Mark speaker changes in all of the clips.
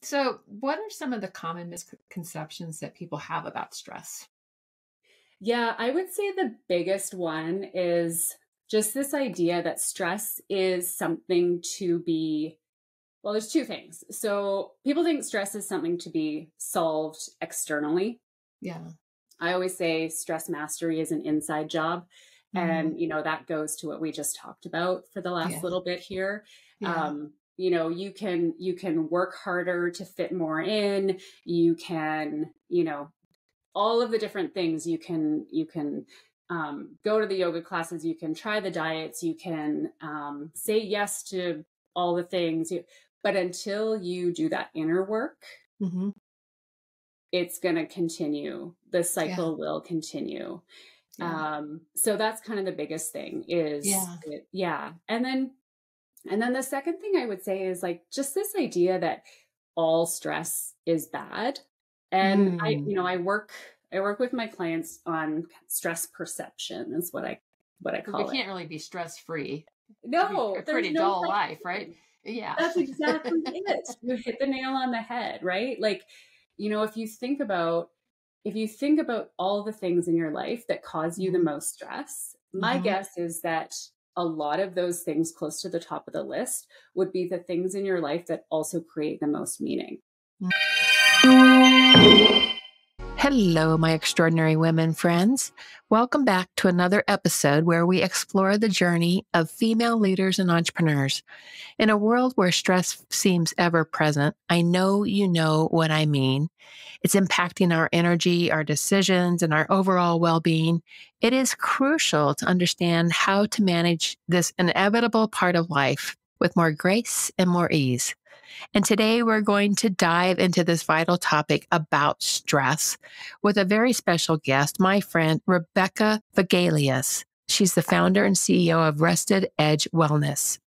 Speaker 1: So, what are some of the common misconceptions that people have about stress?
Speaker 2: Yeah, I would say the biggest one is just this idea that stress is something to be, well, there's two things. So people think stress is something to be solved externally.
Speaker 1: Yeah.
Speaker 2: I always say stress mastery is an inside job.
Speaker 1: Hmm.
Speaker 2: And, that goes to what we just talked about for the last
Speaker 1: Yeah.
Speaker 2: little bit here.
Speaker 1: Yeah.
Speaker 2: You can work harder to fit more in. You can, all of the different things you can go to the yoga classes, you can try the diets, you can say yes to all the things, but until you do that inner work,
Speaker 1: Hmm.
Speaker 2: it's going to continue. The
Speaker 1: Yeah.
Speaker 2: cycle will continue.
Speaker 1: Yeah.
Speaker 2: So that's kind of the biggest thing is
Speaker 1: Yeah.
Speaker 2: yeah. And then the second thing I would say is like just this idea that all stress is bad. And
Speaker 1: Mm.
Speaker 2: I work with my clients on stress perception is what I
Speaker 1: Because we
Speaker 2: call it.
Speaker 1: can't really be stress free. It should be a
Speaker 2: No, there's
Speaker 1: pretty
Speaker 2: no
Speaker 1: dull
Speaker 2: such
Speaker 1: life, right?
Speaker 2: thing.
Speaker 1: Yeah.
Speaker 2: That's exactly it. You hit the nail on the head, right? Like, if you think about all the things in your life that cause you the
Speaker 1: Hmm.
Speaker 2: most stress, my
Speaker 1: Hmm.
Speaker 2: guess is that a lot of those things close to the top of the list would be the things in your life that also create the most meaning.
Speaker 1: Hello, my extraordinary women friends. Welcome back to another episode where we explore the journey of female leaders and entrepreneurs. In a world where stress seems ever present, I know you know what I mean. It's impacting our energy, our decisions, and our overall well being. It is crucial to understand how to manage this inevitable part of life with more grace and more ease. And today we're going to dive into this vital topic about stress with a very special guest, my friend, Rebecca Vigelius. She's the founder and CEO of Rested Edge Wellness.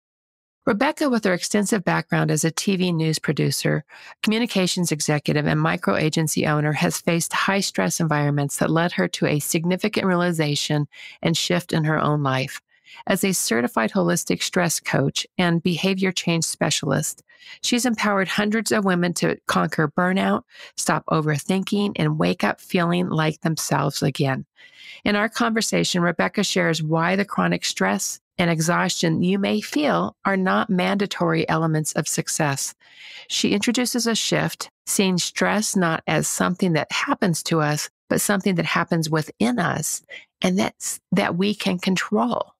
Speaker 1: Rebecca, with her extensive background as a TV news producer, communications executive, and micro agency owner, has faced high stress environments that led her to a significant realization and shift in her own life. As a certified holistic stress coach and behavior change specialist, she's empowered hundreds of women to conquer burnout, stop overthinking, and wake up feeling like themselves again. In our conversation, Rebecca shares why the chronic stress and exhaustion you may feel are not mandatory elements of success. She introduces a shift, seeing stress not as something that happens to us, but something that happens within us and that we can control.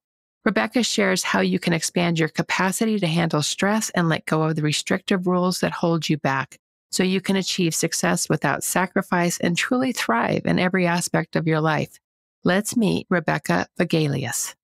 Speaker 1: Rebecca shares how you can expand your capacity to handle stress and let go of the restrictive rules that hold you back so you can achieve success without sacrifice and truly thrive in every aspect of your life. Let's meet Rebecca Vigelius.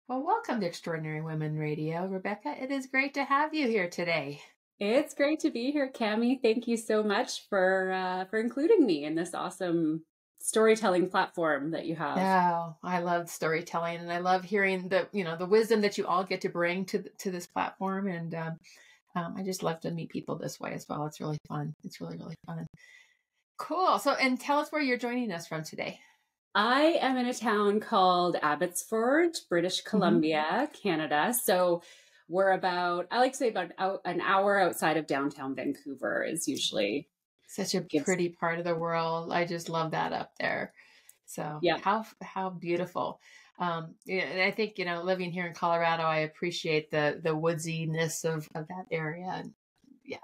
Speaker 1: Well, welcome to Extraordinary Women Radio, Rebecca. It is great to have you here today.
Speaker 2: It's great to be here, Cami. Thank you so much for including me in this awesome storytelling platform that you have.
Speaker 1: Oh, I love storytelling, and I love hearing the wisdom that you all get to bring to this platform. And I just love to meet people this way as well. It's really fun. It's really, really fun. Cool. So, and tell us where you're joining us from today.
Speaker 2: I am in a town called Abbotsford, British Columbia, Canada. So we're I like to say about an hour outside of downtown Vancouver is usually
Speaker 1: Such a pretty part of the world. I just love that up there. So
Speaker 2: yeah.
Speaker 1: how beautiful. And I think, living here in Colorado, I appreciate the woodsiness of that area. And yeah,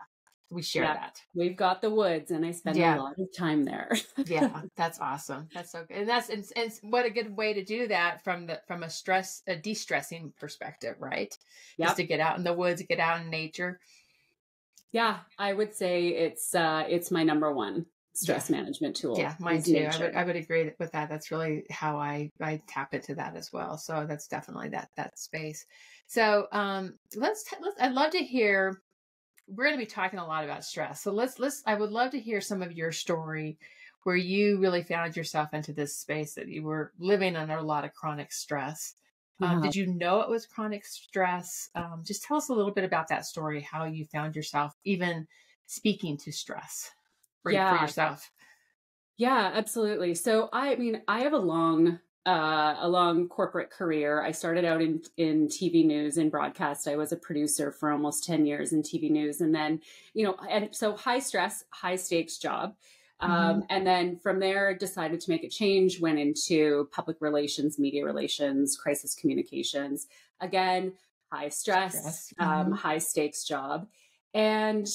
Speaker 1: we share that.
Speaker 2: We've got the woods and I spend a lot of time there.
Speaker 1: Yeah, that's awesome. That's so good. And what a good way to do that from a de-stressing perspective, right?
Speaker 2: Yep.
Speaker 1: Just to get out in the woods, get out in nature.
Speaker 2: Yeah, I would say it's my number one stress management tool.
Speaker 1: Yeah, mine too. I would agree with that. That's really how I tap into that as well. So that's definitely that space. So I'd love to hear. We're going to be talking a lot about stress. So I would love to hear some of your story where you really found yourself into this space that you were living under a lot of chronic stress. Did you know it was chronic stress? Just tell us a little bit about that story, how you found yourself even speaking to stress for yourself.
Speaker 2: Yeah, absolutely. So I have a long a long corporate career. I started out in TV news and broadcast. I was a producer for almost 10 years in TV news. And then, and so high stress, high stakes job. And then from there, decided to make a change, went into public relations, media relations, crisis communications. Again, high stress, high stakes job. And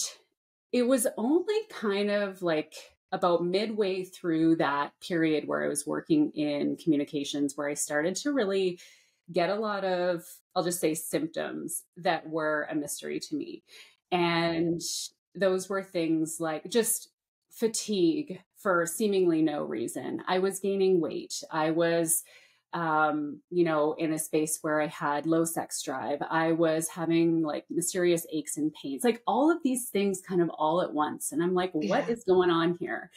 Speaker 2: it was only kind of like about midway through that period where I was working in communications where I started to really get a lot of, I'll just say, symptoms that were a mystery to me. And those were things like just fatigue for seemingly no reason. I was gaining weight. I was, in a space where I had low sex drive. I was having like mysterious aches and pains, like all of these things kind of all at once. And I'm like, what is going on here?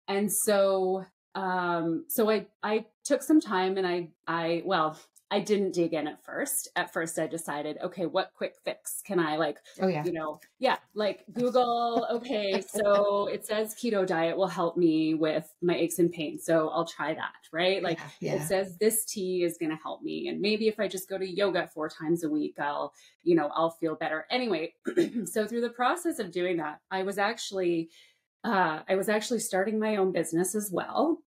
Speaker 2: And so, I took some time and I didn't dig in at first. At first I decided, okay, what quick fix can I like Google, okay, so it says keto diet will help me with my aches and pains. So I'll try that, right? Like it says this tea is going to help me. And maybe if I just go to yoga 4 times a week, I'll feel better. Anyway, so through the process of doing that, I was actually starting my own business as well.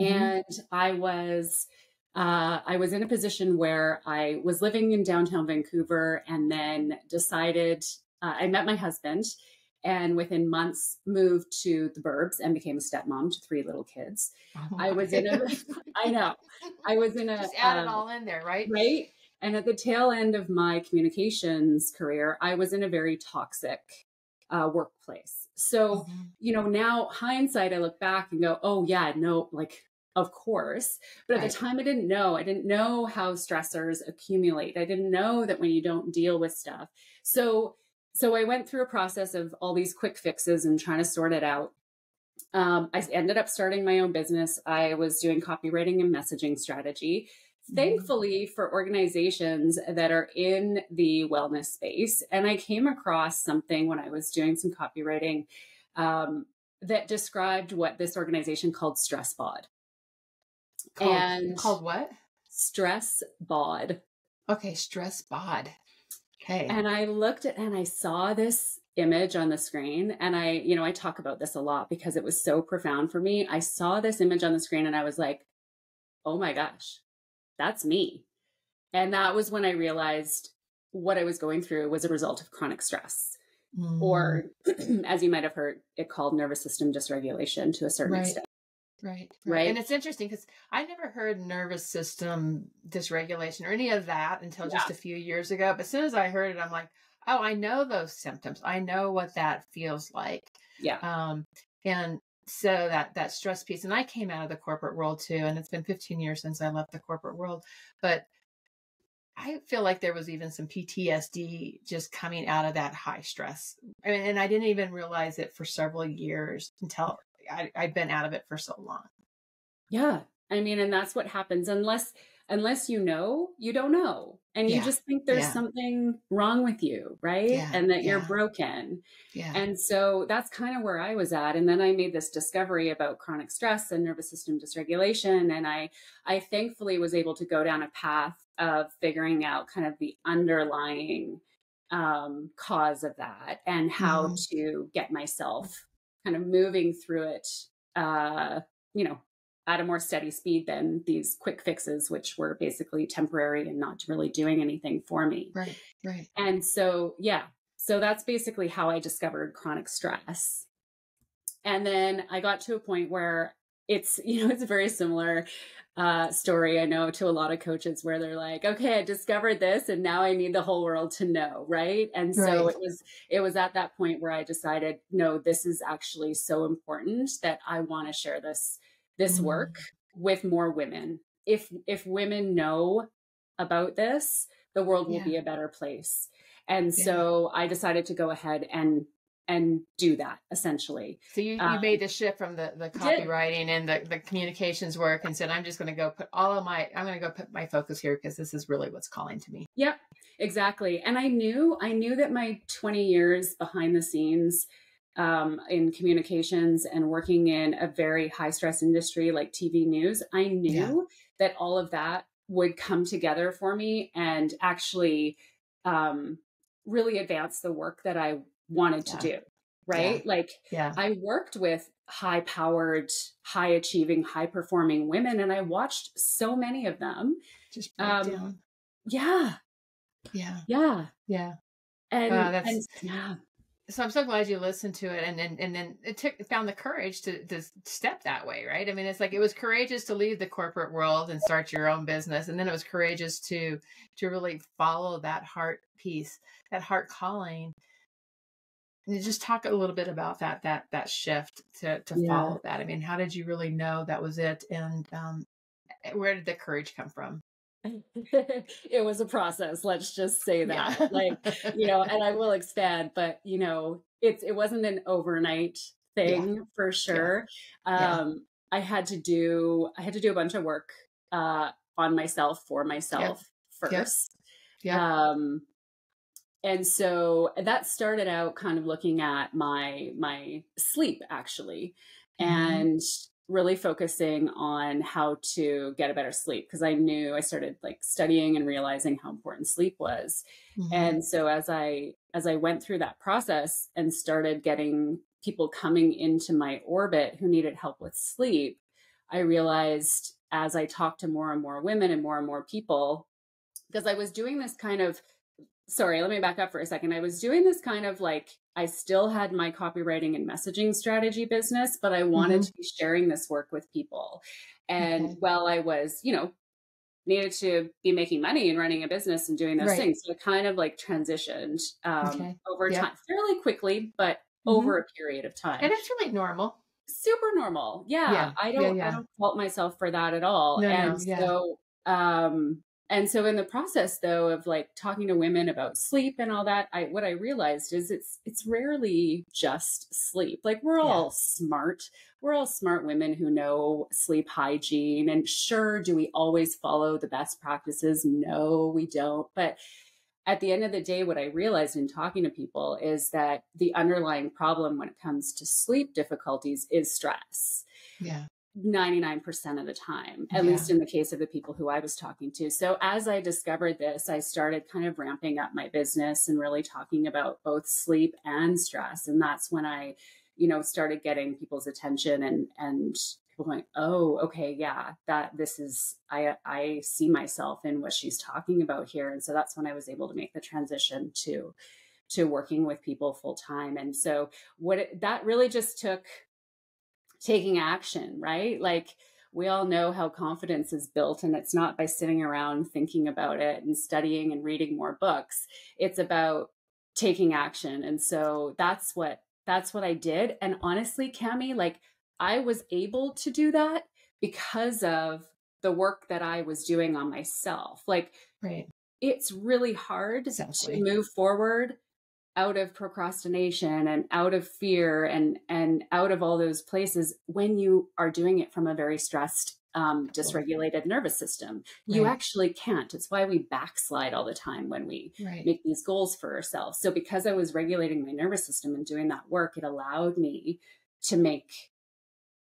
Speaker 2: And I was in a position where I was living in downtown Vancouver and then decided, I met my husband and within months moved to the burbs and became a stepmom to 3 little kids. I was in just
Speaker 1: add it all in there, right?
Speaker 2: Right. And at the tail end of my communications career, I was in a very toxic workplace. So, now hindsight, I look back and go, oh yeah, no, like, of course. But at the time I didn't know how stressors accumulate. I didn't know that when you don't deal with stuff. So I went through a process of all these quick fixes and trying to sort it out. I ended up starting my own business. I was doing copywriting and messaging strategy. Thankfully for organizations that are in the wellness space. And I came across something when I was doing some copywriting that described what this organization called Stress Bod.
Speaker 1: Called what?
Speaker 2: Stress Bod.
Speaker 1: Okay, Stress Bod. Okay.
Speaker 2: And I looked at and I saw this image on the screen, and I talk about this a lot because it was so profound for me. I saw this image on the screen and I was like, oh my gosh, that's me. And that was when I realized what I was going through was a result of chronic stress, or as you might have heard it called, nervous system dysregulation to a certain extent.
Speaker 1: Right. And it's interesting because I never heard nervous system dysregulation or any of that until just a few years ago. But as soon as I heard it, I'm like, oh, I know those symptoms. I know what that feels like.
Speaker 2: Yeah.
Speaker 1: And so that stress piece, and I came out of the corporate world too, and it's been 15 years since I left the corporate world, but I feel like there was even some PTSD just coming out of that high stress. I mean, and I didn't even realize it for several years until I'd been out of it for so long.
Speaker 2: Yeah. I mean, and that's what happens unless you know, you don't know. And you just think there's something wrong with you, right? And that you're broken. Yeah. And so that's kind of where I was at. And then I made this discovery about chronic stress and nervous system dysregulation. And I thankfully was able to go down a path of figuring out kind of the underlying cause of that and how to get myself kind of moving through it, at a more steady speed than these quick fixes, which were basically temporary and not really doing anything for me.
Speaker 1: Right.
Speaker 2: And so, so that's basically how I discovered chronic stress. And then I got to a point where it's a very similar story, I know, to a lot of coaches where they're like, okay, I discovered this and now I need the whole world to know. Right. And so it was at that point where I decided, no, this is actually so important that I want to share this work with more women. If women know about this, the world will be a better place. And so I decided to go ahead and do that essentially.
Speaker 1: So you made the shift from the copywriting and the communications work and said, I'm just going to go put my focus here because this is really what's calling to me.
Speaker 2: Yep, exactly. And I knew that my 20 years behind the scenes in communications and working in a very high stress industry like TV news, I
Speaker 1: Yeah.
Speaker 2: knew that all of that would come together for me and actually um, really advance the work that I wanted to
Speaker 1: Yeah.
Speaker 2: do.
Speaker 1: Yeah.
Speaker 2: Right. Like
Speaker 1: Yeah.
Speaker 2: I worked with high powered, high achieving, high performing women, and I watched so many of them.
Speaker 1: Just break
Speaker 2: Um,
Speaker 1: down.
Speaker 2: yeah.
Speaker 1: Yeah.
Speaker 2: Yeah.
Speaker 1: Yeah.
Speaker 2: And
Speaker 1: That's
Speaker 2: yeah.
Speaker 1: so I'm so glad you listened to it, and then found the courage to step that way, right? I mean, it's like it was courageous to leave the corporate world and start your own business, and then it was courageous to really follow that heart piece, that heart calling. And you just talk a little bit about that shift to
Speaker 2: Yeah.
Speaker 1: follow that. I mean, how did you really know that was it, and where did the courage come from?
Speaker 2: It was a process, let's just say
Speaker 1: Yeah.
Speaker 2: that. Like, and I will expand, but it wasn't an overnight
Speaker 1: Yeah.
Speaker 2: thing for
Speaker 1: Yeah.
Speaker 2: sure.
Speaker 1: Yeah.
Speaker 2: I had to do a bunch of work on myself for
Speaker 1: Yep.
Speaker 2: myself
Speaker 1: Yep.
Speaker 2: first.
Speaker 1: Yep.
Speaker 2: Um and so that started out kind of looking at my sleep actually,
Speaker 1: Mm-hmm.
Speaker 2: and really focusing on how to get a better sleep because I knew I started like studying and realizing how important sleep was.
Speaker 1: Mm-hmm.
Speaker 2: And so as I went through that process and started getting people coming into my orbit who needed help with sleep, I realized as I talked to more and more people, because I was doing this kind of, sorry, let me back up for a second. I was doing this kind of like, I still had my copywriting and messaging strategy business, but I wanted
Speaker 1: Mm-hmm.
Speaker 2: to be sharing this work with people. And
Speaker 1: Okay.
Speaker 2: while I was, needed to be making money and running a business and doing those
Speaker 1: Right.
Speaker 2: things, so it kind of like transitioned
Speaker 1: Okay.
Speaker 2: over
Speaker 1: Yep.
Speaker 2: time, fairly quickly, but
Speaker 1: Mm-hmm.
Speaker 2: over a period of time.
Speaker 1: And it's really normal.
Speaker 2: Super normal. Yeah.
Speaker 1: Yeah.
Speaker 2: I
Speaker 1: Yeah.
Speaker 2: don't I
Speaker 1: Yeah.
Speaker 2: don't fault myself for that at all.
Speaker 1: No,
Speaker 2: And
Speaker 1: no. Yeah.
Speaker 2: so in the process though of like talking to women about sleep and all that, what I realized is it's rarely just sleep. Like we're
Speaker 1: Yeah.
Speaker 2: all smart. We're all smart women who know sleep hygiene. And sure, do we always follow the best practices? No, we don't. But at the end of the day, what I realized in talking to people is that the underlying problem when it comes to sleep difficulties is stress.
Speaker 1: Yeah.
Speaker 2: 99% of the time, at
Speaker 1: Yeah.
Speaker 2: least in the case of the people who I was talking to. So as I discovered this, I started kind of ramping up my business and really talking about both sleep and stress. And that's when I, started getting people's attention and people going, oh, okay, yeah, that this is, I see myself in what she's talking about here. And so that's when I was able to make the transition to working with people full time. And so that really just took taking action, right? Like we all know how confidence is built, and it's not by sitting around thinking about it and studying and reading more books. It's about taking action. And so that's what I did. And honestly, Cami, like I was able to do that because of the work that I was doing on myself. Like
Speaker 1: Right.
Speaker 2: it's really hard to
Speaker 1: Exactly.
Speaker 2: move forward out of procrastination and out of fear and out of all those places when you are doing it from a very stressed
Speaker 1: Totally.
Speaker 2: dysregulated nervous system. You
Speaker 1: Right.
Speaker 2: actually can't. It's why we backslide all the time when we
Speaker 1: Right.
Speaker 2: make these goals for ourselves. So because I was regulating my nervous system and doing that work, it allowed me to make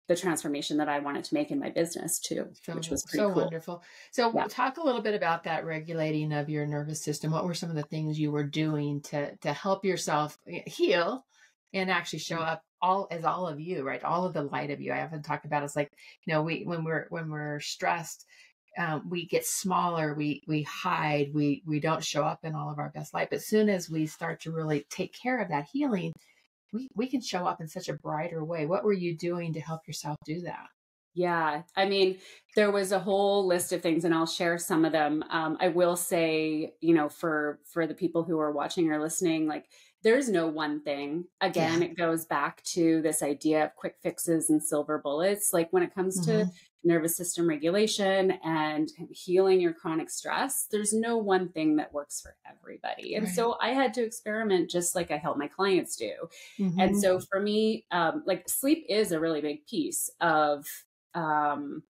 Speaker 2: the transformation that I wanted to make in my business too, which
Speaker 1: So
Speaker 2: was pretty
Speaker 1: so
Speaker 2: cool.
Speaker 1: wonderful. So
Speaker 2: Yeah.
Speaker 1: talk a little bit about that regulating of your nervous system. What were some of the things you were doing to help yourself heal and actually show up all of you, right? All of the light of you. I often talk about it's like, we when we're stressed, we get smaller, we hide, we don't show up in all of our best light. But as soon as we start to really take care of that healing, we can show up in such a brighter way. What were you doing to help yourself do that?
Speaker 2: Yeah, I mean, there was a whole list of things, and I'll share some of them. I will say, for the people who are watching or listening, like there's no one thing. Again,
Speaker 1: Yeah.
Speaker 2: it goes back to this idea of quick fixes and silver bullets. Like when it comes to
Speaker 1: Hmm.
Speaker 2: nervous system regulation and healing your chronic stress, there's no one thing that works for everybody. And
Speaker 1: Right.
Speaker 2: so I had to experiment just like I help my clients do. And
Speaker 1: Hmm.
Speaker 2: so for me, like sleep is a really big piece um,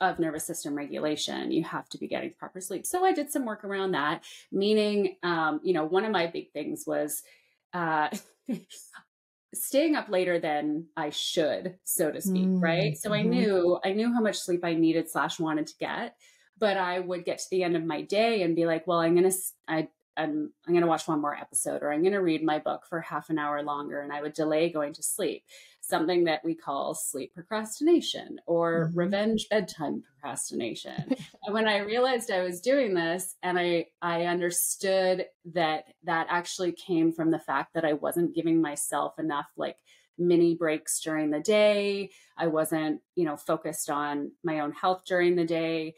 Speaker 2: of nervous system regulation. You have to be getting proper sleep. So I did some work around that, meaning, one of my big things was uh, staying up later than I should, so to speak, right?
Speaker 1: Mm,
Speaker 2: So
Speaker 1: mhm,
Speaker 2: I knew how much sleep I needed slash wanted to get, but I would get to the end of my day and be like, well, I'm going to watch one more episode, or I'm going to read my book for half an hour longer. And I would delay going to sleep, something that we call sleep procrastination or
Speaker 1: mhm.
Speaker 2: revenge bedtime procrastination. And when I realized I was doing this, and I understood that that actually came from the fact that I wasn't giving myself enough like mini breaks during the day. I wasn't, focused on my own health during the day.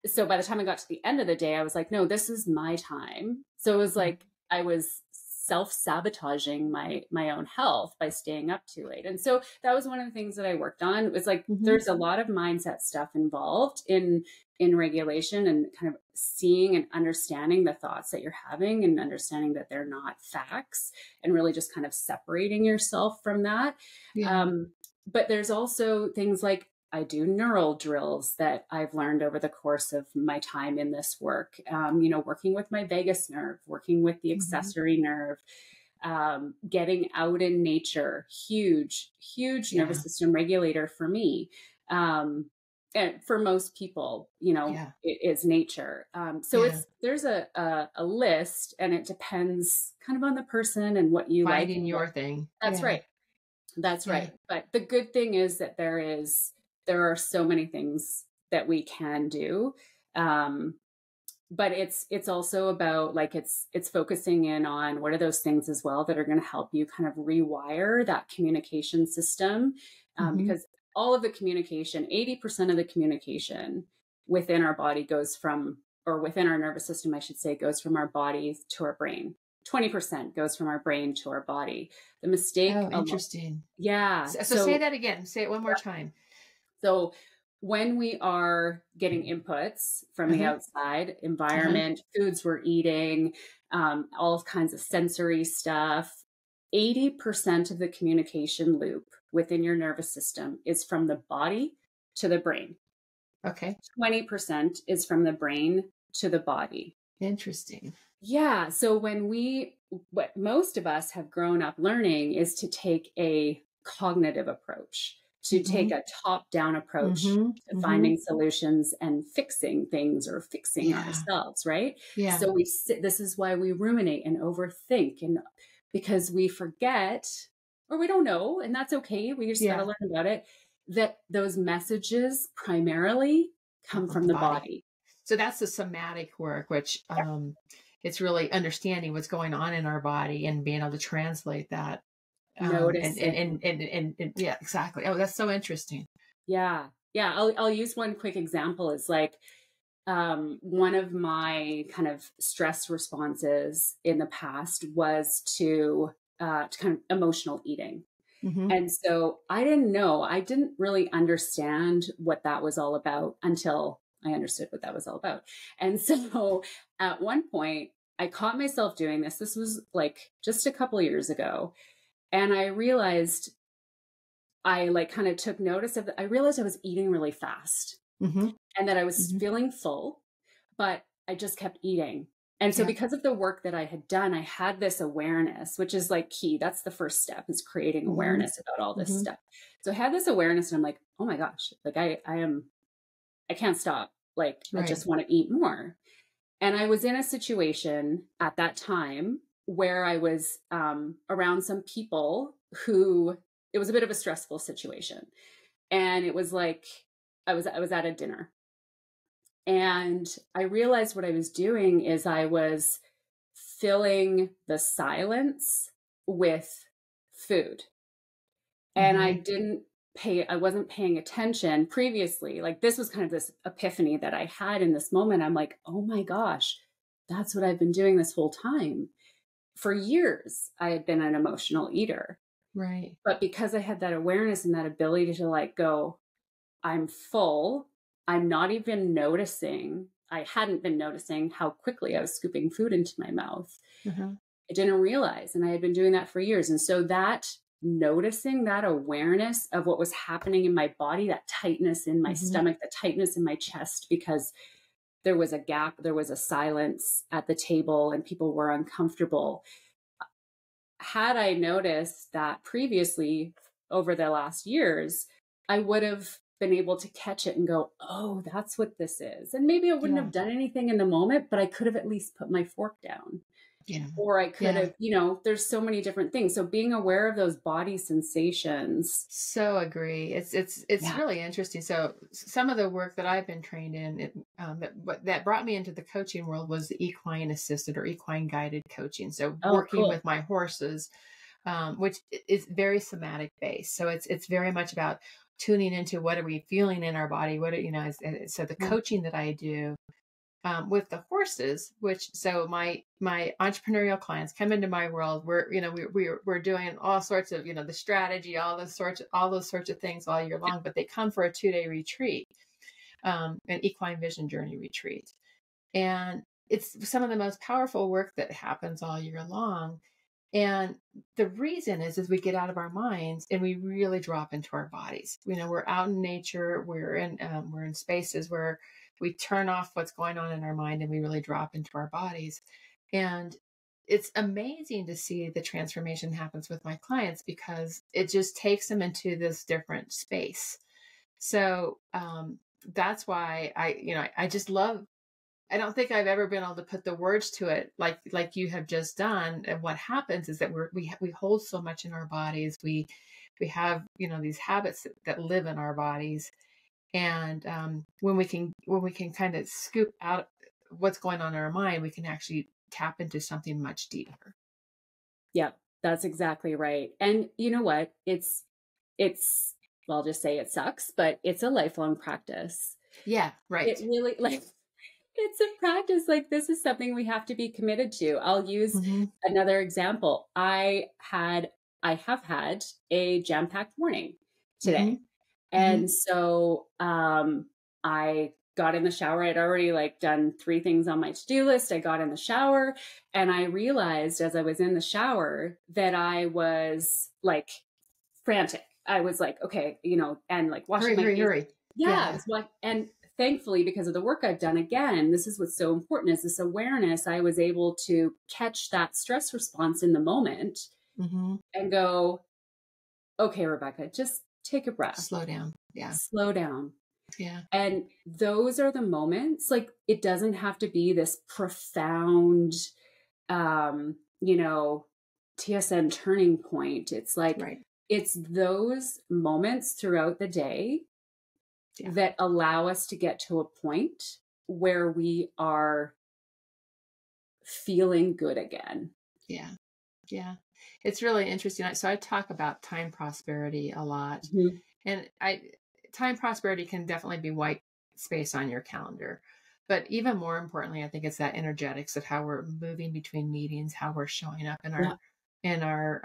Speaker 2: So by the time I got to the end of the day, I was like, no, this is my time. So it was
Speaker 1: Mhm.
Speaker 2: like I was self-sabotaging my own health by staying up too late. And so that was one of the things that I worked on. It was like
Speaker 1: Mhm.
Speaker 2: there's a lot of mindset stuff involved in regulation, and kind of seeing and understanding the thoughts that you're having and understanding that they're not facts, and really just kind of separating yourself from that.
Speaker 1: Yeah.
Speaker 2: But there's also things like I do neural drills that I've learned over the course of my time in this work. Working with my vagus nerve, working with the
Speaker 1: Mhm.
Speaker 2: accessory nerve, getting out in nature, huge nervous
Speaker 1: Yeah.
Speaker 2: system regulator for me. And for most people,
Speaker 1: Yeah.
Speaker 2: it is nature. So
Speaker 1: Yeah.
Speaker 2: there's a list, and it depends kind of on the person and what you like
Speaker 1: Finding
Speaker 2: and what.
Speaker 1: your thing.
Speaker 2: That's
Speaker 1: Yeah.
Speaker 2: right. That's
Speaker 1: Yeah.
Speaker 2: right. But the good thing is that there are so many things that we can do. Um, but it's also about like it's focusing in on what are those things as well that are going to help you kind of rewire that communication system,
Speaker 1: Mhm.
Speaker 2: because all of the communication, 80% of the communication within our body goes from, or within our nervous system, I should say, goes from our body to our brain. 20% goes from our brain to our body. The mistake,
Speaker 1: Oh, interesting.
Speaker 2: yeah.
Speaker 1: So say that again. Say it one more time.
Speaker 2: So when we are getting inputs from the
Speaker 1: Uh-huh.
Speaker 2: outside
Speaker 1: Uh-huh.
Speaker 2: environment, foods we're eating, all kinds of sensory stuff, 80% of the communication loop within your nervous system is from the body to the brain.
Speaker 1: Okay.
Speaker 2: 20% is from the brain to the body.
Speaker 1: Interesting.
Speaker 2: Yeah. So what most of us have grown up learning is to take a cognitive approach, to take
Speaker 1: Mhm.
Speaker 2: a top down approach
Speaker 1: Mhm.
Speaker 2: to
Speaker 1: Mhm.
Speaker 2: finding solutions and fixing things or fixing
Speaker 1: Yeah.
Speaker 2: ourselves, right?
Speaker 1: Yeah.
Speaker 2: So this is why we ruminate and overthink, and because we forget, or we don't know, and that's okay. We just got to
Speaker 1: Yeah.
Speaker 2: learn about it, that those messages primarily
Speaker 1: Come
Speaker 2: come
Speaker 1: from
Speaker 2: from
Speaker 1: the
Speaker 2: the
Speaker 1: body.
Speaker 2: body.
Speaker 1: So that's the somatic work, which it's really understanding what's going on in our body and being able to translate that.
Speaker 2: Noticing.
Speaker 1: And yeah, exactly. Oh, that's so interesting.
Speaker 2: Yeah. Yeah. I'll use one quick example is like, one of my kind of stress responses in the past was to kind of emotional eating.
Speaker 1: Hmm.
Speaker 2: And so I didn't really understand what that was all about until I understood what that was all about. And so at one point I caught myself doing this. This was like just a couple of years ago. And I realized I like kind of took notice of I realized I was eating really fast,
Speaker 1: Hmm.
Speaker 2: and that I was
Speaker 1: Hmm.
Speaker 2: feeling full, but I just kept eating. And so
Speaker 1: Yeah.
Speaker 2: because of the work that I had done, I had this awareness, which is like key. That's the first step, is creating
Speaker 1: Hmm.
Speaker 2: awareness about all this
Speaker 1: Hmm.
Speaker 2: stuff. So I had this awareness, and I'm like, oh my gosh, like I can't stop. Like I
Speaker 1: Right.
Speaker 2: just want to eat more. And I was in a situation at that time where I was around some people who, it was a bit of a stressful situation. And it was like I was at a dinner, and I realized what I was doing is I was filling the silence with food. And
Speaker 1: Hmm.
Speaker 2: I wasn't paying attention previously. Like this was kind of this epiphany that I had in this moment. I'm like, oh my gosh, that's what I've been doing this whole time. For years, I had been an emotional eater.
Speaker 1: Right.
Speaker 2: But because I had that awareness and that ability to like go, I'm full. I'm not even noticing. I hadn't been noticing how quickly I was scooping food into my mouth.
Speaker 1: Uh-huh.
Speaker 2: I didn't realize. And I had been doing that for years. And so that noticing, that awareness of what was happening in my body, that tightness in my
Speaker 1: Hmm.
Speaker 2: stomach, the tightness in my chest, because there was a gap, there was a silence at the table, and people were uncomfortable. had I noticed that previously over the last years, I would have been able to catch it and go, oh, that's what this is. And maybe I wouldn't
Speaker 1: Yeah.
Speaker 2: have done anything in the moment, but I could have at least put my fork down.
Speaker 1: Yeah.
Speaker 2: Or I could
Speaker 1: Yeah.
Speaker 2: have, there's so many different things. So being aware of those body sensations.
Speaker 1: So agree. It's
Speaker 2: Yeah.
Speaker 1: really interesting. So some of the work that I've been trained in, that brought me into the coaching world was the equine assisted or equine guided coaching. So
Speaker 2: Oh,
Speaker 1: working
Speaker 2: cool.
Speaker 1: with my horses, which is very somatic based. So it's very much about tuning into what are we feeling in our body. So the coaching that I do with the horses, so my entrepreneurial clients come into my world. We're doing all sorts of, the strategy, all those sorts of things all year long, but they come for a 2-day retreat, an equine vision journey retreat. And it's some of the most powerful work that happens all year long. And the reason is we get out of our minds and we really drop into our bodies. We're out in nature, we're in spaces where we turn off what's going on in our mind and we really drop into our bodies. And it's amazing to see the transformation happens with my clients because it just takes them into this different space. So that's why I just love. I don't think I've ever been able to put the words to it like you have just done. And what happens is that we hold so much in our bodies. We have, these habits that live in our bodies. And when we can kind of scoop out what's going on in our mind, we can actually tap into something much deeper.
Speaker 2: Yeah, that's exactly right. And you know what? Well, I'll just say it sucks, but it's a lifelong practice.
Speaker 1: Yeah, right.
Speaker 2: It really it's a practice. Like this is something we have to be committed to. I'll use another example. I have had a jam-packed morning today. And so I got in the shower. I'd already done 3 things on my to-do list. I got in the shower and I realized as I was in the shower that I was frantic. I was okay, and washing my face.
Speaker 1: Hurry.
Speaker 2: Yeah. And thankfully, because of the work I've done, again, this is what's so important is this awareness. I was able to catch that stress response in the moment and go, okay, Rebecca, just take a breath.
Speaker 1: Slow down. Yeah.
Speaker 2: Slow down.
Speaker 1: Yeah.
Speaker 2: And those are the moments, it doesn't have to be this profound, TSN turning point. It's
Speaker 1: Right.
Speaker 2: it's those moments throughout the day that allow us to get to a point where we are feeling good again.
Speaker 1: Yeah. Yeah. It's really interesting. So I talk about time prosperity a lot. And time prosperity can definitely be white space on your calendar. But even more importantly, I think it's that energetics of how we're moving between meetings, how we're showing up in our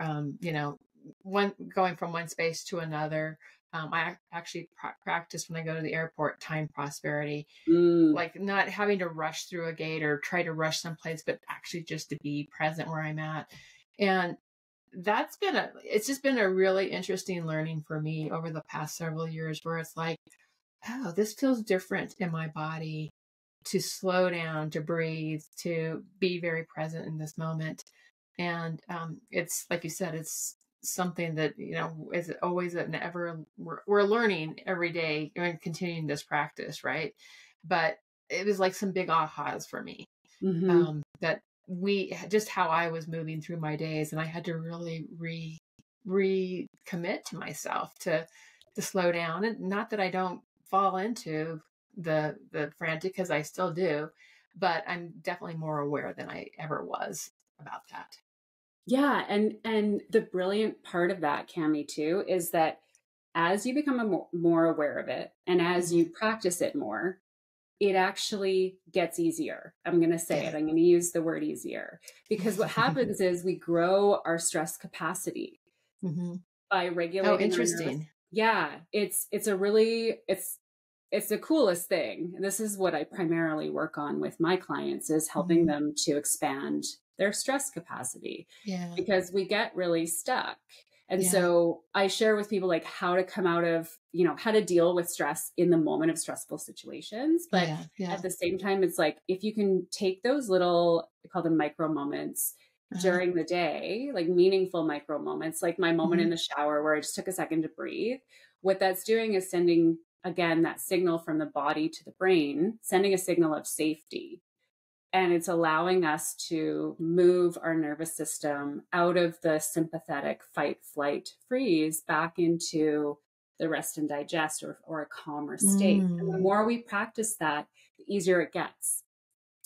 Speaker 1: going from one space to another. I actually practice when I go to the airport time prosperity, like not having to rush through a gate or try to rush someplace, but actually just to be present where I'm at. And it's just been a really interesting learning for me over the past several years where it's oh, this feels different in my body to slow down, to breathe, to be very present in this moment. And it's like you said, it's something that, is always we're learning every day and continuing this practice. Right. But it was like some big ahas for me, that just how I was moving through my days. And I had to really recommit to myself to slow down. And not that I don't fall into the frantic, because I still do, but I'm definitely more aware than I ever was about that.
Speaker 2: Yeah. And the brilliant part of that, Cami, too, is that as you become more aware of it and as you practice it more, it actually gets easier. I'm going to say it. I'm going to use the word easier, because what happens is we grow our stress capacity by regulating.
Speaker 1: Oh, interesting.
Speaker 2: Yeah. It's the coolest thing. This is what I primarily work on with my clients, is helping them to expand their stress capacity, because we get really stuck. And so I share with people how to come out of, how to deal with stress in the moment of stressful situations. But at the same time, it's if you can take those little, I call them micro moments,
Speaker 1: Uh-huh.
Speaker 2: during the day, like meaningful micro moments, like my moment
Speaker 1: Mhm.
Speaker 2: in the shower where I just took a second to breathe, what that's doing is sending, again, that signal from the body to the brain, sending a signal of safety. And it's allowing us to move our nervous system out of the sympathetic fight, flight, freeze back into the rest and digest, or a calmer state. And the
Speaker 1: Mm.
Speaker 2: more we practice that, the easier it gets.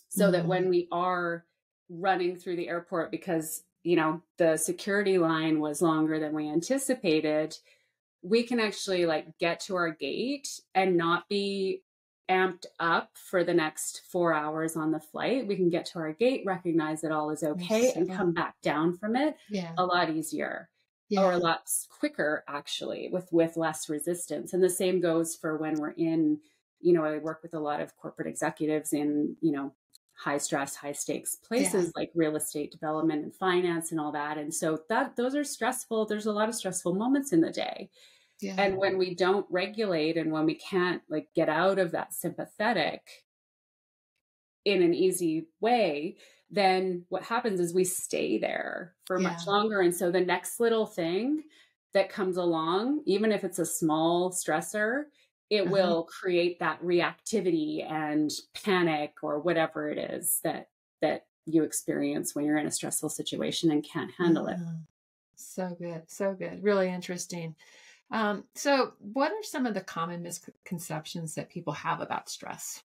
Speaker 2: So that
Speaker 1: Mm.
Speaker 2: when we are running through the airport because, the security line was longer than we anticipated, we can actually like get to our gate and not be amped up for the next 4 hours on the flight. We can get to our gate, recognize that all is okay, and
Speaker 1: So,
Speaker 2: come back down from it
Speaker 1: yeah.
Speaker 2: a lot easier, or a
Speaker 1: Yeah.
Speaker 2: lot quicker, actually, with less resistance. And the same goes for when we're in, I work with a lot of corporate executives in, high stress, high stakes
Speaker 1: Yeah.
Speaker 2: places like real estate development and finance and all that. And so that those are stressful. There's a lot of stressful moments in the day.
Speaker 1: Yeah.
Speaker 2: And when we don't regulate and when we can't like get out of that sympathetic in an easy way, then what happens is we stay there for much
Speaker 1: Yeah.
Speaker 2: longer. And so the next little thing that comes along, even if it's a small stressor, it
Speaker 1: Uh-huh.
Speaker 2: will create that reactivity and panic or whatever it is that you experience when you're in a stressful situation and can't handle it.
Speaker 1: Uh, so good. So good. Really interesting. So what are some of the common misconceptions that people have about stress?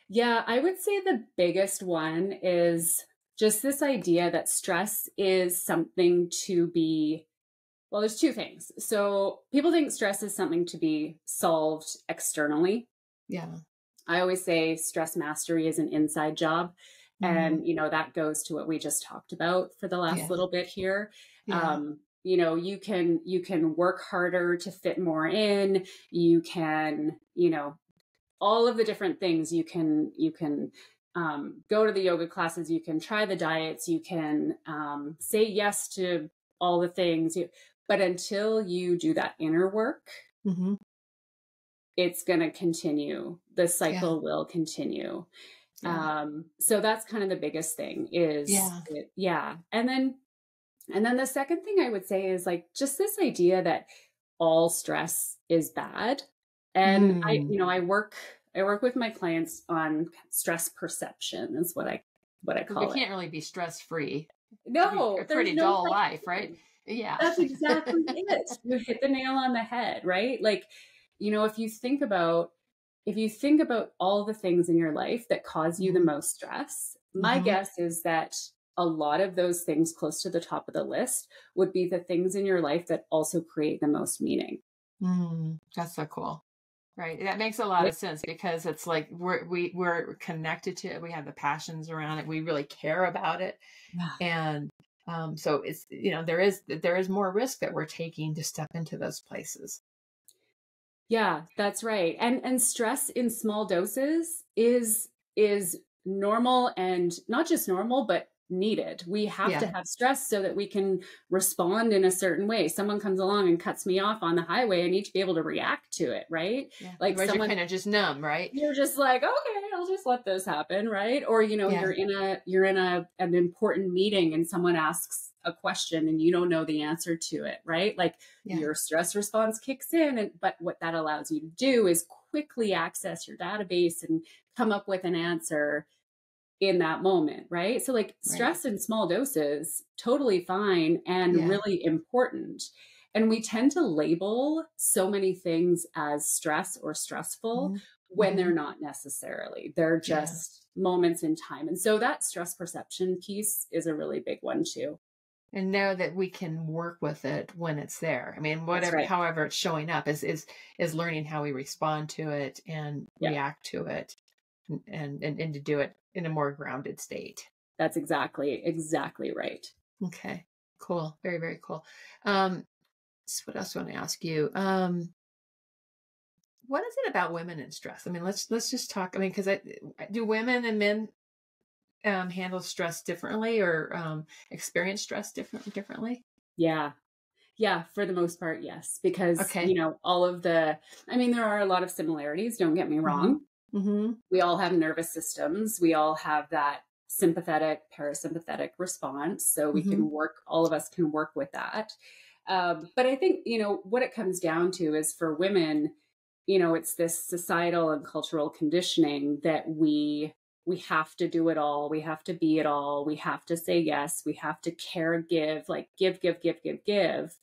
Speaker 2: Yeah, I would say the biggest one is just this idea that stress is something to be, well, there's two things. So people think stress is something to be solved externally.
Speaker 1: Yeah.
Speaker 2: I always say stress mastery is an inside job.
Speaker 1: Mm-hmm.
Speaker 2: And, that goes to what we just talked about for the last
Speaker 1: Yeah.
Speaker 2: little bit here.
Speaker 1: Yeah.
Speaker 2: You can work harder to fit more in. You can, all of the different things you can go to the yoga classes, you can try the diets, you can say yes to all the things, but until you do that inner work,
Speaker 1: Mm-hmm.
Speaker 2: it's going to continue, the
Speaker 1: Yeah.
Speaker 2: cycle will continue.
Speaker 1: Yeah.
Speaker 2: So that's kind of the biggest thing is
Speaker 1: Yeah.
Speaker 2: yeah. And then the second thing I would say is like just this idea that all stress is bad. And I,
Speaker 1: Mm.
Speaker 2: you know, I work with my clients on stress perception is what I
Speaker 1: Because we
Speaker 2: call it.
Speaker 1: can't really be stress free. It'd be
Speaker 2: No,
Speaker 1: a
Speaker 2: there's
Speaker 1: pretty
Speaker 2: no
Speaker 1: dull
Speaker 2: such
Speaker 1: life, right?
Speaker 2: thing.
Speaker 1: Yeah.
Speaker 2: That's exactly it. You hit the nail on the head, right? Like, if you think about all the things in your life that cause you the
Speaker 1: Mm-hmm.
Speaker 2: most stress, my
Speaker 1: Mm-hmm.
Speaker 2: guess is that a lot of those things close to the top of the list would be the things in your life that also create the most meaning.
Speaker 1: Mm. That's so cool. Right. That makes a lot
Speaker 2: Right?
Speaker 1: of sense because it's like we're connected to it. We have the passions around it. We really care about it.
Speaker 2: Yeah.
Speaker 1: And so it's, there is more risk that we're taking to step into those places.
Speaker 2: Yeah, that's right. And stress in small doses is normal, and not just normal, but needed. We have to
Speaker 1: Yeah.
Speaker 2: have stress so that we can respond in a certain way. Someone comes along and cuts me off on the highway, I need to be able to react to it, right?
Speaker 1: Yeah.
Speaker 2: Like
Speaker 1: Otherwise you're
Speaker 2: someone
Speaker 1: kind of just numb, right?
Speaker 2: you're just like, okay, I'll just let this happen, right? Or
Speaker 1: Yeah.
Speaker 2: you're in an important meeting and someone asks a question and you don't know the answer to it, right? Like
Speaker 1: Yeah.
Speaker 2: your stress response kicks in, but what that allows you to do is quickly access your database and come up with an answer in that moment, right? So like
Speaker 1: Right.
Speaker 2: stress in small doses, totally fine and
Speaker 1: Yeah.
Speaker 2: really important. And we tend to label so many things as stress or stressful
Speaker 1: Mm-hmm.
Speaker 2: when
Speaker 1: Mm-hmm.
Speaker 2: they're not necessarily. They're
Speaker 1: Yeah.
Speaker 2: just moments in time. And so that stress perception piece is a really big one too.
Speaker 1: And know that we can work with it when it's there. I mean,
Speaker 2: That's
Speaker 1: whatever,
Speaker 2: right.
Speaker 1: however it's showing up is learning how we respond to it and
Speaker 2: Yeah,
Speaker 1: react to it and to do it in a more grounded state.
Speaker 2: that's exactly right.
Speaker 1: Okay. Cool. Very, very cool. So what else do I want to ask you? What is it about women and stress? I mean, let's just talk. I mean, because do women and men handle stress differently or experience stress differently?
Speaker 2: Yeah. Yeah, for the most part, yes. Because,
Speaker 1: Okay.
Speaker 2: there are a lot of similarities, don't get me
Speaker 1: Mm-hmm.
Speaker 2: wrong.
Speaker 1: Mm-hmm.
Speaker 2: We all have nervous systems. We all have that sympathetic, parasympathetic response. So we
Speaker 1: Mm-hmm.
Speaker 2: can work, all of us can work with that. But I think, what it comes down to is for women, it's this societal and cultural conditioning that we have to do it all. We have to be it all. We have to say yes. We have to care, give, like give, give, give, give, give.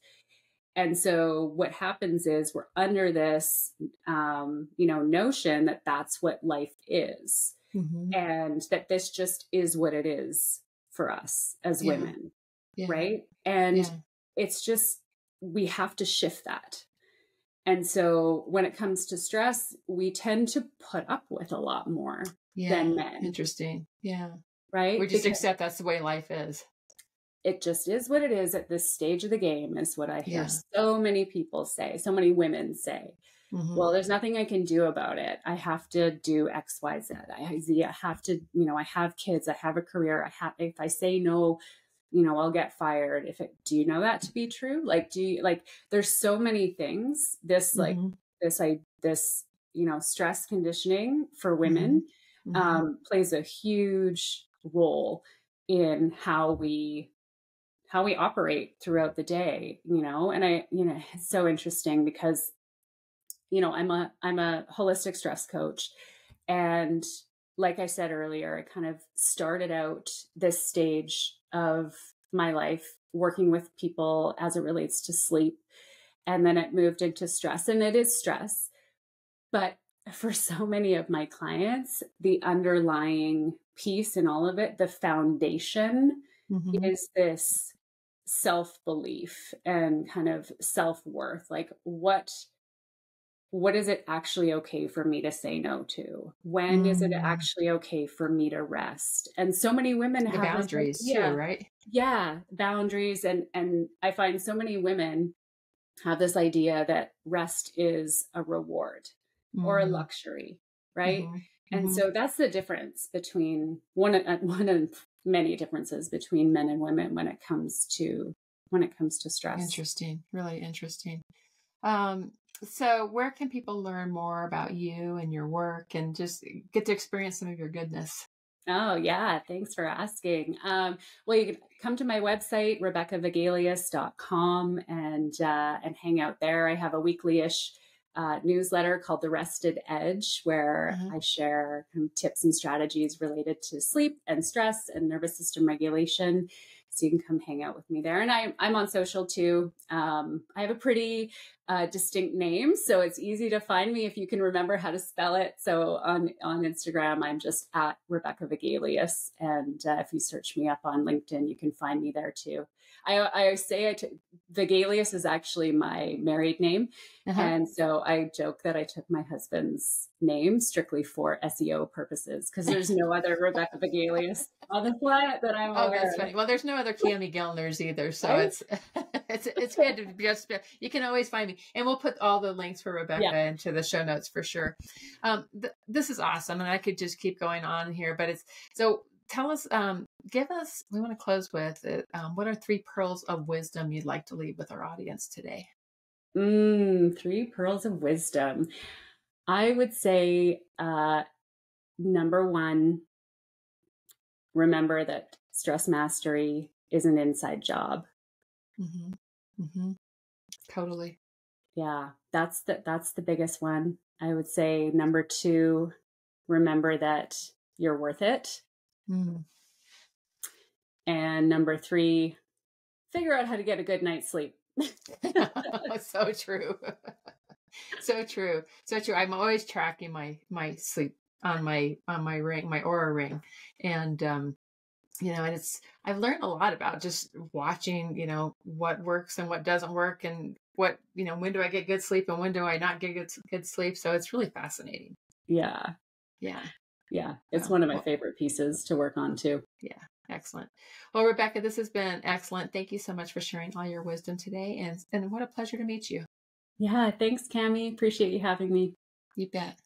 Speaker 2: And so what happens is we're under this, notion that that's what life is,
Speaker 1: Mm-hmm.
Speaker 2: and that this just is what it is for us as
Speaker 1: Yeah.
Speaker 2: women,
Speaker 1: Yeah.
Speaker 2: right? And
Speaker 1: Yeah.
Speaker 2: it's just, we have to shift that. And so when it comes to stress, we tend to put up with a lot more than
Speaker 1: Yeah.
Speaker 2: men,
Speaker 1: Interesting. Yeah. We
Speaker 2: right?
Speaker 1: just
Speaker 2: Because
Speaker 1: accept that's the way life is.
Speaker 2: it just is what it is at this stage of the game, is what I hear
Speaker 1: Yeah.
Speaker 2: so many people say, so many women say.
Speaker 1: Mm-hmm.
Speaker 2: Well, there's nothing I can do about it. I have to do X, Y, Z. I have to, I have kids, I have a career. If I say no, I'll get fired. Do you know that to be true? Like, there's so many things,
Speaker 1: Mm-hmm.
Speaker 2: this, stress conditioning for
Speaker 1: Mm-hmm.
Speaker 2: women,
Speaker 1: Mm-hmm.
Speaker 2: plays a huge role in how we operate throughout the day, and it's so interesting because, I'm a holistic stress coach. And like I said earlier, I kind of started out this stage of my life working with people as it relates to sleep. And then it moved into stress, and it is stress. But for so many of my clients, the underlying piece in all of it, the foundation,
Speaker 1: Mm-hmm.
Speaker 2: is this self belief and kind of self worth. Like, what is it actually okay for me to say no to? When is it
Speaker 1: Mm.
Speaker 2: actually okay for me to rest? And so many women
Speaker 1: The
Speaker 2: have this
Speaker 1: boundaries too,
Speaker 2: idea.
Speaker 1: right?
Speaker 2: Yeah, boundaries. And I find so many women have this idea that rest is a reward or a
Speaker 1: Mm-hmm.
Speaker 2: luxury, right?
Speaker 1: Mm-hmm.
Speaker 2: And
Speaker 1: Mm-hmm.
Speaker 2: so that's the difference between one of many differences between men and women when it comes to stress.
Speaker 1: Interesting. Really interesting. Um, so where can people learn more about you and your work and just get to experience some of your goodness?
Speaker 2: Oh, yeah. Thanks for asking. Well, you can come to my website, RebeccaVigelius.com, and hang out there. I have a weekly-ish newsletter called The Rested Edge, where
Speaker 1: Uh-huh.
Speaker 2: I share tips and strategies related to sleep and stress and nervous system regulation. So you can come hang out with me there. And I'm on social too. I have a pretty distinct name, so it's easy to find me if you can remember how to spell it. So on Instagram, I'm just at Rebecca Vigelius, and if you search me up on LinkedIn, you can find me there too. I say Vigelius is actually my married name,
Speaker 1: Uh-huh.
Speaker 2: and so I joke that I took my husband's name strictly for SEO purposes, because there's no other Rebecca Vigelius on the planet that I'm
Speaker 1: Oh,
Speaker 2: aware
Speaker 1: that's funny. Well, there's no other Cami Gellners either, so
Speaker 2: of.
Speaker 1: it's it's good to just you can always find me, and we'll put all the links for
Speaker 2: Yeah.
Speaker 1: Rebecca into the show notes for sure. This is awesome, and I could just keep going on here, but it's so. Tell us, give us. We want to close with it. What are 3 pearls of wisdom you'd like to leave with our audience today?
Speaker 2: 3 pearls of wisdom. I would say, number one, remember that stress mastery is an inside job.
Speaker 1: Mm-hmm. Mm-hmm. Totally.
Speaker 2: Yeah, that's the biggest one. I would say number two, remember that you're worth it.
Speaker 1: Mm.
Speaker 2: And number three, figure out how to get a good night's sleep.
Speaker 1: So true. So true. So true. I'm always tracking my sleep on my ring, my aura ring. And and I've learned a lot about just watching, what works and what doesn't work and what, when do I get good sleep and when do I not get good sleep. So it's really fascinating.
Speaker 2: Yeah.
Speaker 1: Yeah.
Speaker 2: Yeah. It's
Speaker 1: Well,
Speaker 2: one of my
Speaker 1: well,
Speaker 2: favorite pieces to work on too.
Speaker 1: yeah. Excellent. Well, Rebecca, this has been excellent. Thank you so much for sharing all your wisdom today. And what a pleasure to meet you.
Speaker 2: Yeah. Thanks, Cami. Appreciate you having me.
Speaker 1: You bet.